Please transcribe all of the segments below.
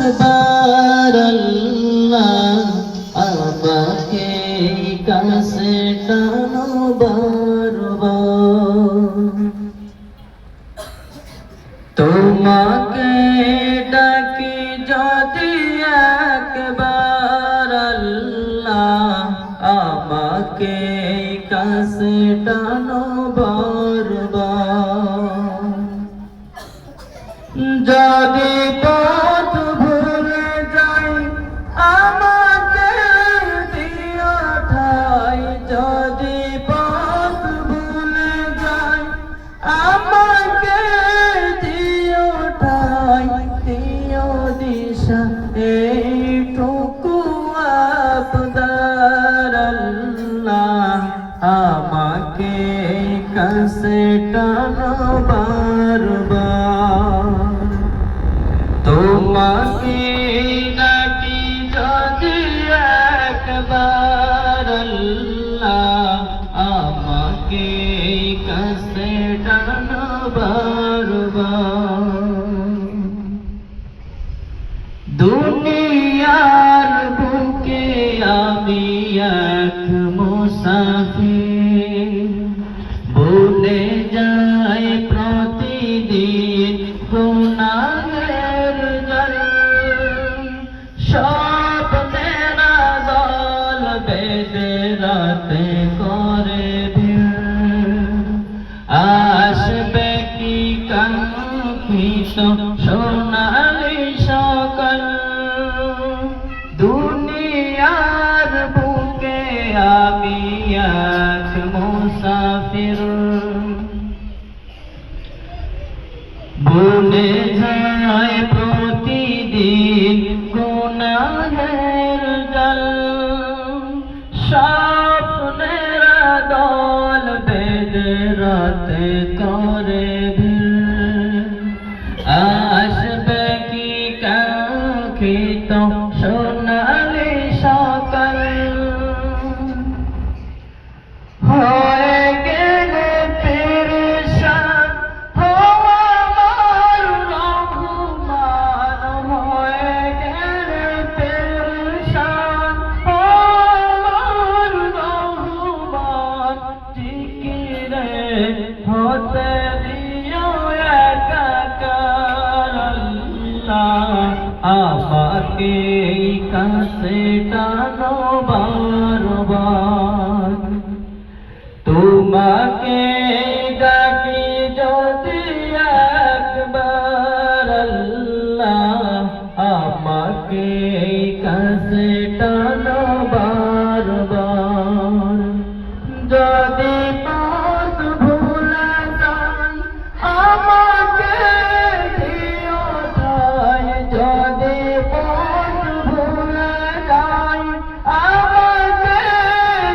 একবার আল্লাহ আমাকে কাছে টানো বারবার, তোমাকে ডাকি যদি একবার আল্লাহ আমাকে কাছে টানো বারবার। যদি পথ ভুলে যাই আমাকে দিও ঠাই, যদি পথ ভুলে যাই আমাকে দিও ঠাই, দিও দিশা এইটুকু আবদার আল্লাহ আমাকে কাছে টানো বারবার। তোমাকে ডাকি যদি একবার আল্লাহ আমাকে কাছে টানো বারবার। দুনিয়ার বুকে আমি এক মুসাফির, ভুলে যাই প্রতিদিন গুনাহের জল। স্বপ্নেরা দল বেঁধে রাতে করে ভিড়, আসবে কি কাঙ্ক্ষিত সোনালি সকাল। দুনিয়ার বুকে আমি এক মুসাফির, ভুলে যায় প্রতিদিন গুনাহের জল। স্বপ্নেরা দল বেঁধে রাতে করে ভিড়, আসবে কি কাঙ্ক্ষিত সোনালি সকাল। হয়ে গেলে পেরেশান আমার রহমান, হয়ে গেলে পেরেশান আমার রহমান। জিকিরে হতে দিও একাকার আল্লাহ আমাকে কাছে টানো বারবার। তোমাকে ডাকি যদি একবার আল্লাহ আমাকে কাছে টানো বারবার। যদি পথ ভুলে যাই আমাকে দিও ঠাই, যদি পথ ভুলে যাই আমাকে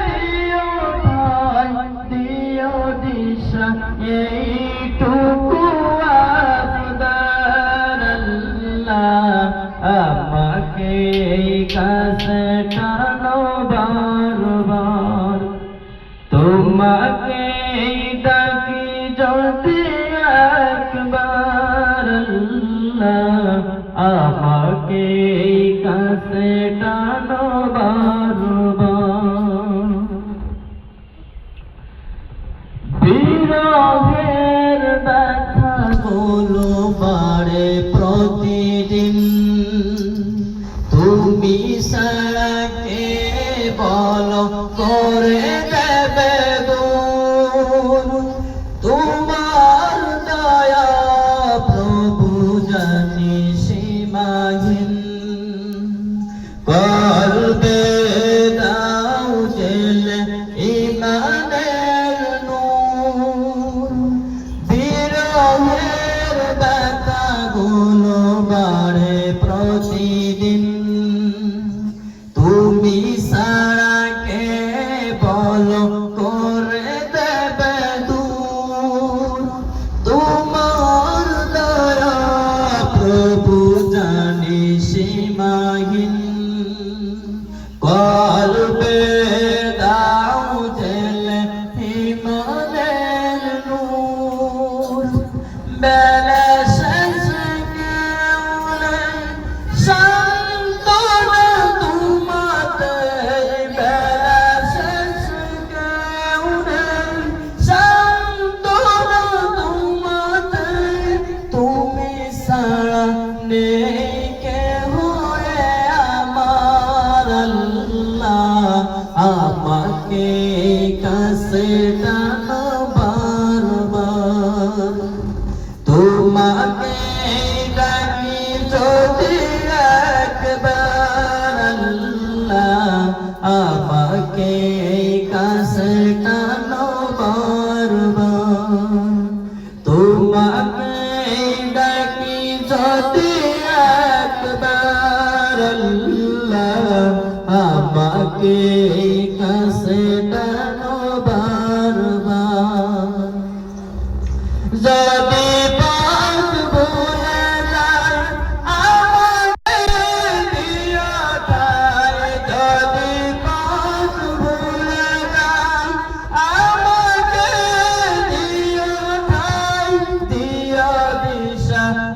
দিও ঠাই, দিও দিশা এইটুকু আবদার আল্লাহ আমাকে কাছে টানো বারবার। তোমাকে ডাকি যদি একবার আল্লাহ আমাকে কাছে টানো বারবার। বিরহের ব্যথাগুলো বাড়ে প্রতিদিন, তুমি ছাড়া কে বলো করে দেবে দূর। তোমার দয়া প্রভু জানি সীমাহীন, কলবে দাও জেলে ইমানের নূর। বিরহের ব্যথাগুলো বাড়ে প্রতিদিন, তুমি ছাড়া কে বলো করে দেবে দূর। তোমার দয়া প্রভু জানি সীমাহীন, কলবে দাও জেলে ইমানের নূর। বেলা শেষ কেউলে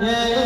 এ